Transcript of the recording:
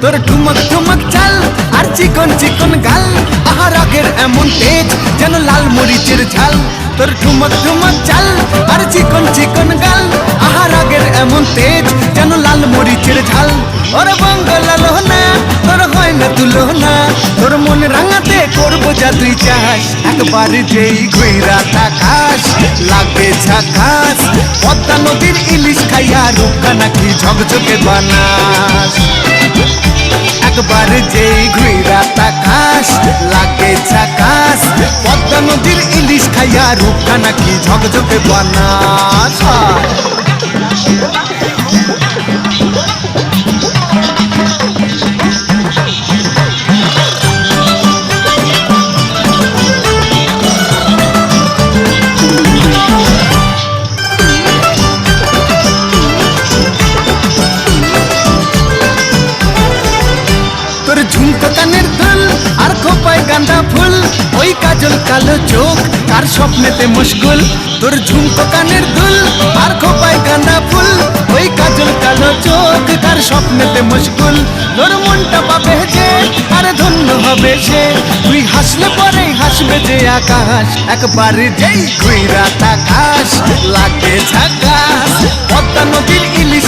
তোর ঠুমক ঠুমক চাল আর চিকন চিকন গাল, আহা রাগের এমন তেজ যেন লাল মরিচের ঝাল। তোর ঠুমক ঠুমক চাল আর চিকন চিকন গাল, আহা রাগের এমন তেজ যেন লাল মরিচের ঝাল। ওর বঙ্গলালো না তোর হয় না তুলনা, তোর মন রাঙাতে করবো যা তুই চাস। একবার যেই ঘুইরা তাকাস লাগে ঝাকাস, পদ্মা নদীর ইলিশ খাইয়া রূপকা নাকি ঝকঝকে বানাস। একবার যেই ঘুইরা তাকাস লাগে ঝাকাস, পদ্মা নদীর ইলিশ খাইয়া রূপকা নাকি ঝকঝকে বানাস। তোর ঝুমকো কানের দুল আর খোপায় গাঁদা ফুল, ওই কাজল কালো চোখ কার স্বপ্নেতে মুশকুল। তোর ঝুমকো কানের দুল আর খোপায় গাঁদা ফুল, ওই কাজল কালো চোখ কার স্বপ্নেতে মুশকুল। তোর মনটা পাবে যে আর ধন্য হবে সে, তুই হাসলে পরেই হাসবে যে আকাশ। একবার যেই ঘুইরা তাকাস লাগে ঝাকাস, পদ্মা নদীর ইলিশ